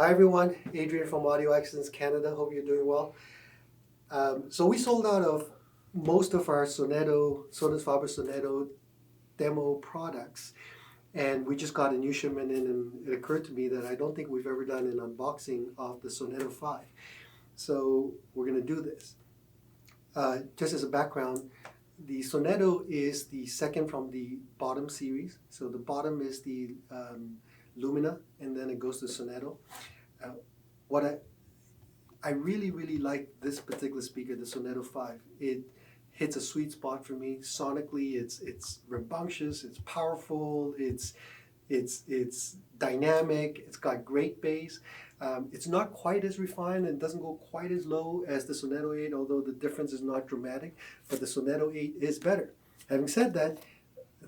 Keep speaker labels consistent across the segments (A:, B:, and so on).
A: Hi everyone, Adrian from Audio Excellence Canada. Hope you're doing well. So we sold out of most of our Sonetto Sonetto demo products, and we just got a new shipment in, and it occurred to me that I don't think we've ever done an unboxing of the Sonetto V. So we're going to do this. Just as a background, the Sonetto is the second from the bottom series. So the bottom is the Lumina, and then it goes to Sonetto. What I really like this particular speaker, the Sonetto V. It hits a sweet spot for me. Sonically, it's rambunctious, it's powerful, it's dynamic, it's got great bass. It's not quite as refined and doesn't go quite as low as the Sonetto 8, although the difference is not dramatic, but the Sonetto 8 is better. Having said that,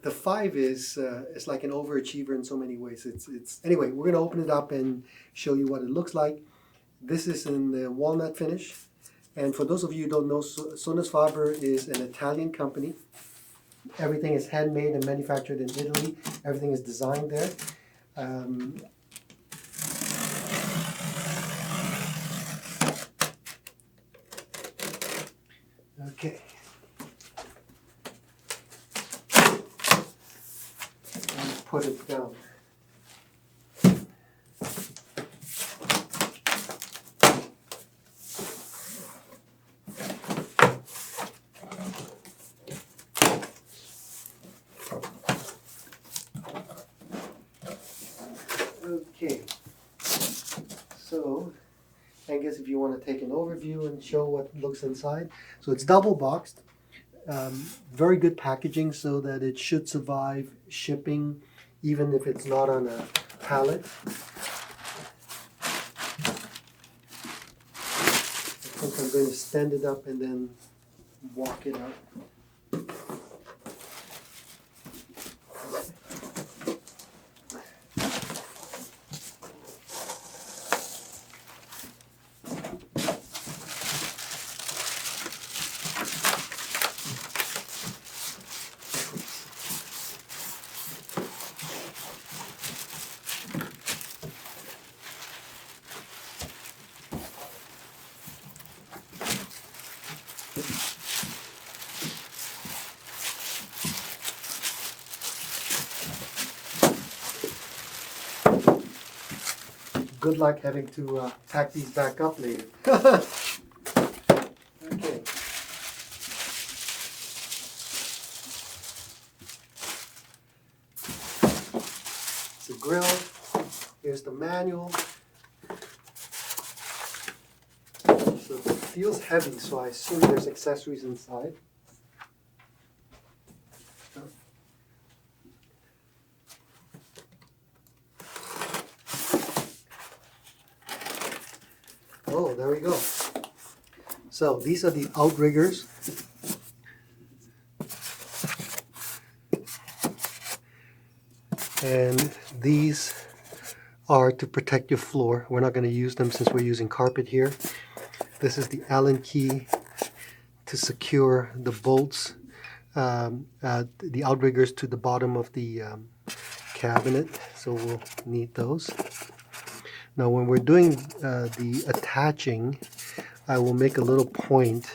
A: the 5 is like an overachiever in so many ways. Anyway, we're going to open it up and show you what it looks like. This is in the walnut finish. And for those of you who don't know, Sonus Faber is an Italian company. Everything is handmade and manufactured in Italy. Everything is designed there. Okay. Let's put it down. Okay, so I guess if you want to take an overview and show what looks inside. So it's double boxed, very good packaging so that it should survive shipping even if it's not on a pallet. I think I'm going to stand it up and then walk it out. Good luck having to pack these back up later. Okay. It's a grill. Here's the manual. So it feels heavy, so I assume there's accessories inside. Oh, there we go. So these are the outriggers. And these are to protect your floor. We're not going to use them since we're using carpet here. This is the Allen key to secure the bolts, the outriggers to the bottom of the cabinet. So we'll need those. Now when we're doing the attaching, I will make a little point,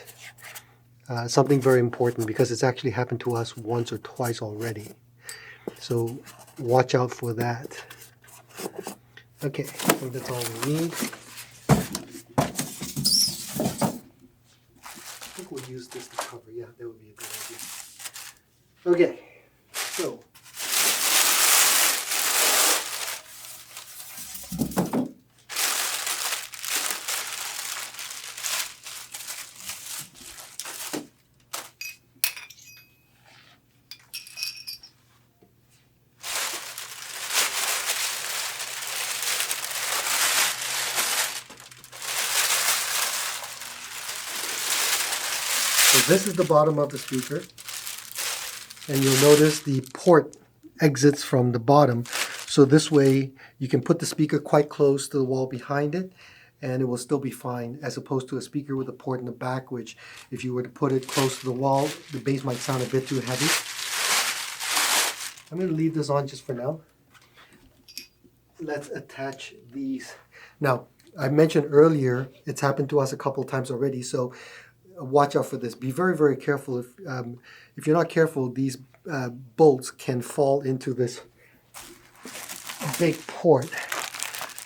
A: something very important because it's actually happened to us once or twice already. So watch out for that. Okay, I think that's all we need. I think we'll use this to cover. Yeah, that would be a good idea. Okay, so this is the bottom of the speaker, and you'll notice the port exits from the bottom. So this way you can put the speaker quite close to the wall behind it and it will still be fine, as opposed to a speaker with a port in the back, which if you were to put it close to the wall, the bass might sound a bit too heavy. I'm going to leave this on just for now. Let's attach these. Now, I mentioned earlier, it's happened to us a couple of times already, so watch out for this. Be very, very careful. If you're not careful, these bolts can fall into this big port.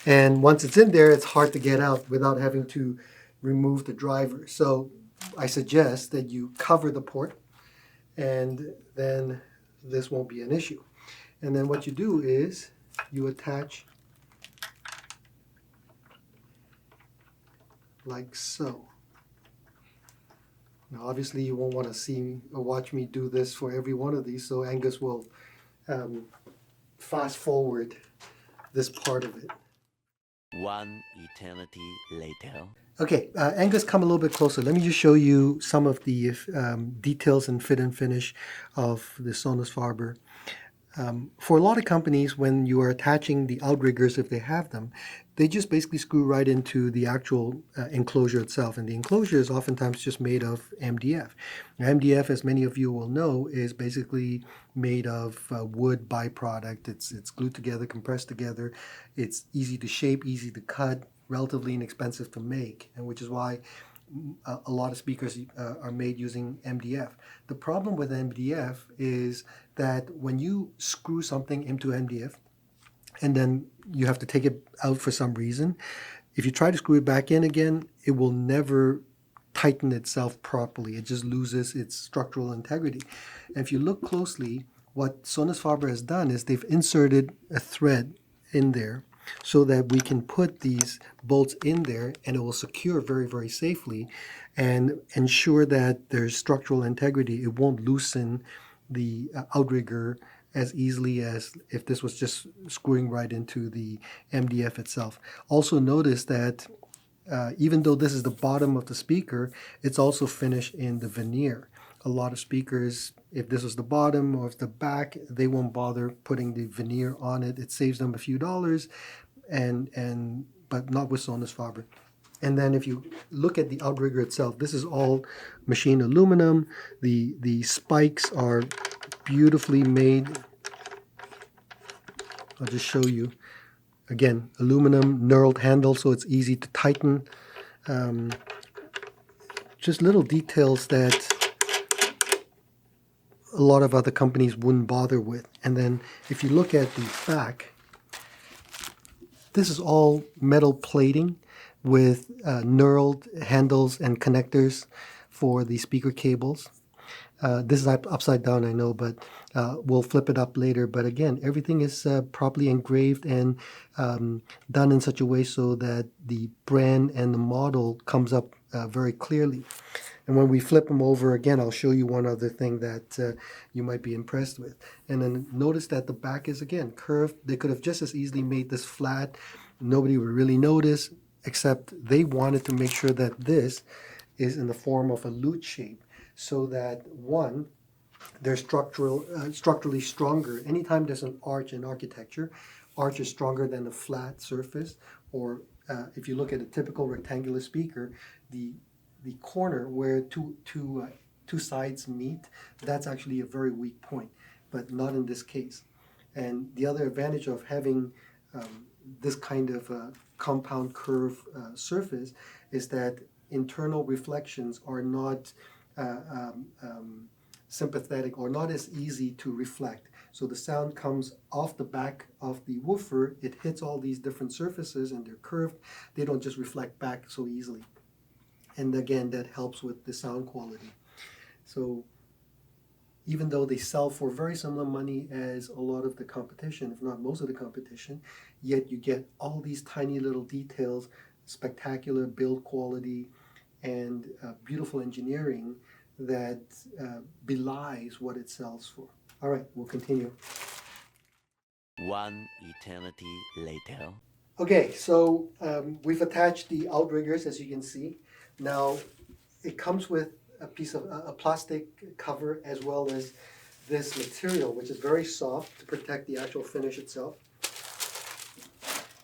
A: And once it's in there, it's hard to get out without having to remove the driver. So I suggest that you cover the port, and then this won't be an issue. And then what you do is you attach like so. Now obviously you won't want to see me or watch me do this for every one of these, so Angus will fast forward this part of it.
B: One eternity later.
A: Okay, Angus, come a little bit closer. Let me just show you some of the details and fit and finish of the Sonus Faber. For a lot of companies, when you are attaching the outriggers, if they have them, they just basically screw right into the actual enclosure itself. And the enclosure is oftentimes just made of MDF. Now, MDF, as many of you will know, is basically made of wood byproduct. It's glued together, compressed together. It's easy to shape, easy to cut, relatively inexpensive to make, and which is why a lot of speakers are made using MDF. The problem with MDF is that when you screw something into MDF and then you have to take it out for some reason, if you try to screw it back in again, it will never tighten itself properly. It just loses its structural integrity. And if you look closely, what Sonus Faber has done is they've inserted a thread in there so that we can put these bolts in there and it will secure very, very safely and ensure that there's structural integrity. It won't loosen the outrigger as easily as if this was just screwing right into the MDF itself. Also notice that even though this is the bottom of the speaker, it's also finished in the veneer. A lot of speakers, if this was the bottom or if the back, they won't bother putting the veneer on it. It saves them a few dollars, but not with Sonus Faber. And then if you look at the outrigger itself, this is all machined aluminum. The spikes are beautifully made. I'll just show you. Again, aluminum knurled handle, so it's easy to tighten. Just little details that a lot of other companies wouldn't bother with. And then if you look at the back, this is all metal plating with knurled handles and connectors for the speaker cables. This is upside down, I know, but we'll flip it up later. But again, everything is properly engraved and done in such a way so that the brand and the model comes up very clearly. And when we flip them over again, I'll show you one other thing that you might be impressed with. And then notice that the back is, again, curved. They could have just as easily made this flat. Nobody would really notice, except they wanted to make sure that this is in the form of a lute shape so that, one, they're structurally stronger. Anytime there's an arch in architecture, arch is stronger than a flat surface. Or if you look at a typical rectangular speaker, the corner where two sides meet, that's actually a very weak point, but not in this case. And the other advantage of having this kind of compound curve surface is that internal reflections are not sympathetic or not as easy to reflect. So the sound comes off the back of the woofer, it hits all these different surfaces and they're curved, they don't just reflect back so easily. And again, that helps with the sound quality. So even though they sell for very similar money as a lot of the competition, if not most of the competition, yet you get all these tiny little details, spectacular build quality, and beautiful engineering that belies what it sells for. All right, we'll continue.
B: One eternity later.
A: Okay, so we've attached the outriggers, as you can see. Now, it comes with a piece of a plastic cover as well as this material, which is very soft to protect the actual finish itself.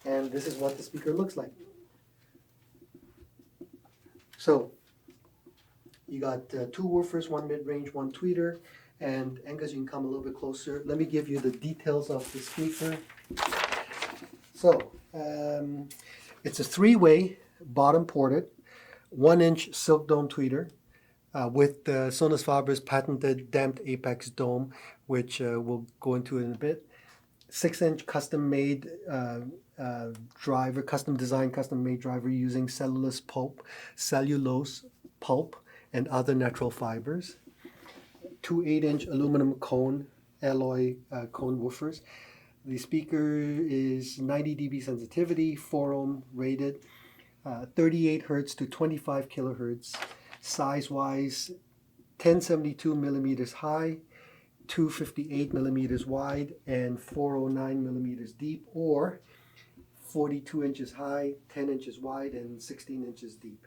A: And this is what the speaker looks like. So, you got two woofers, one mid-range, one tweeter, and Angus, you can come a little bit closer. Let me give you the details of the speaker. So, It's a three-way bottom ported, 1-inch silk dome tweeter with Sonus Faber's patented damped apex dome, which we'll go into in a bit. 6-inch custom-made driver, custom designed, custom-made driver using cellulose pulp, and other natural fibers. 2 8-inch aluminum cone alloy cone woofers. The speaker is 90 dB sensitivity, 4 ohm rated, 38 hertz to 25 kilohertz. Size-wise, 1072 millimeters high, 258 millimeters wide, and 409 millimeters deep, or 42 inches high, 10 inches wide, and 16 inches deep.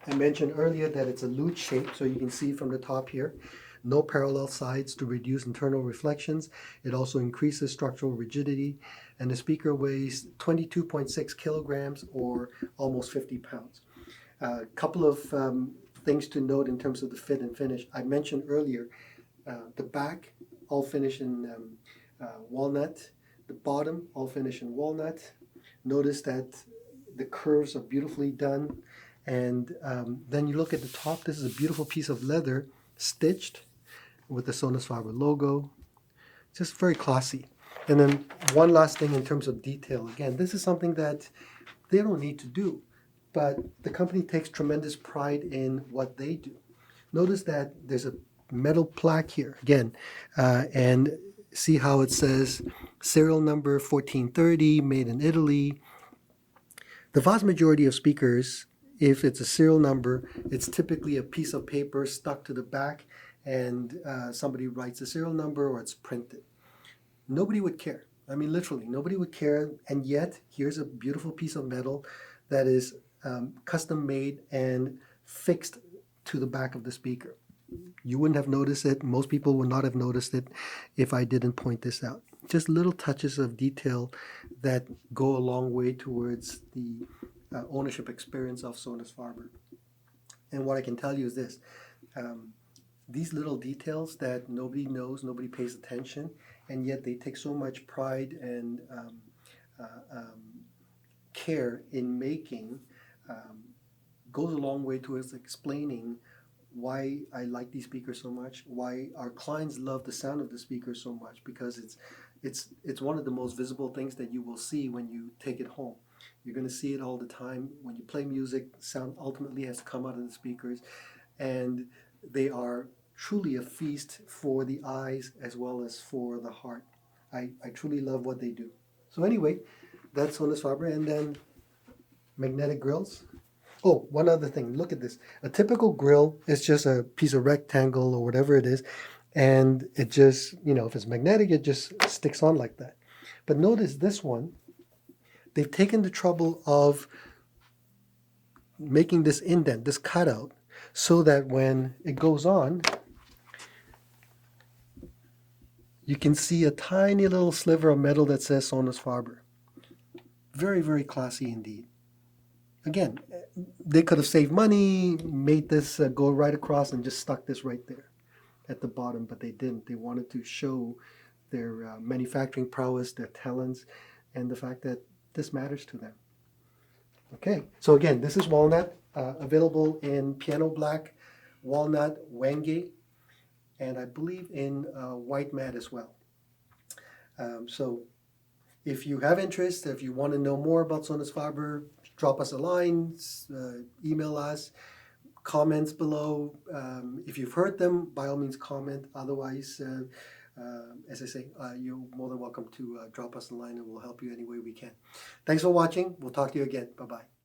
A: I mentioned earlier that it's a lute shape, so you can see from the top here, no parallel sides to reduce internal reflections. It also increases structural rigidity, and the speaker weighs 22.6 kilograms, or almost 50 pounds. A couple of things to note in terms of the fit and finish. I mentioned earlier the back, all finished in walnut. The bottom, all finished in walnut. Notice that the curves are beautifully done. And then you look at the top. This is a beautiful piece of leather stitched with the Sonus Faber logo. Just very classy. And then one last thing in terms of detail. Again, this is something that they don't need to do, but the company takes tremendous pride in what they do. Notice that there's a metal plaque here again, and see how it says serial number 1430, made in Italy. The vast majority of speakers, if it's a serial number, it's typically a piece of paper stuck to the back, and somebody writes a serial number or it's printed. Nobody would care. I mean, literally, nobody would care. And yet, here's a beautiful piece of metal that is custom made and fixed to the back of the speaker. You wouldn't have noticed it. Most people would not have noticed it if I didn't point this out. Just little touches of detail that go a long way towards the ownership experience of Sonus Faber. And what I can tell you is this. These little details that nobody knows, nobody pays attention, and yet they take so much pride and care in making, goes a long way towards explaining why I like these speakers so much, why our clients love the sound of the speakers so much, because it's one of the most visible things that you will see when you take it home. You're going to see it all the time. When you play music, sound ultimately has to come out of the speakers, and they are truly a feast for the eyes as well as for the heart. I truly love what they do. So anyway, that's Sonus Faber. And then magnetic grills. Oh, one other thing. Look at this. A typical grill is just a piece of rectangle or whatever it is, and it just, if it's magnetic, it just sticks on like that. But notice this one. They've taken the trouble of making this indent, this cutout, so that when it goes on, you can see a tiny little sliver of metal that says Sonus Faber. Very, very classy indeed. Again, they could have saved money, made this go right across and just stuck this right there at the bottom, but they didn't. They wanted to show their manufacturing prowess, their talents, and the fact that this matters to them. Okay, so again, this is walnut, available in piano black, walnut, wenge, and I believe in white matte as well. So if you have interest, if you want to know more about Sonus Faber, drop us a line, email us, comments below. If you've heard them, by all means comment. Otherwise, as I say, you're more than welcome to drop us a line, and we'll help you any way we can. Thanks for watching. We'll talk to you again. Bye-bye.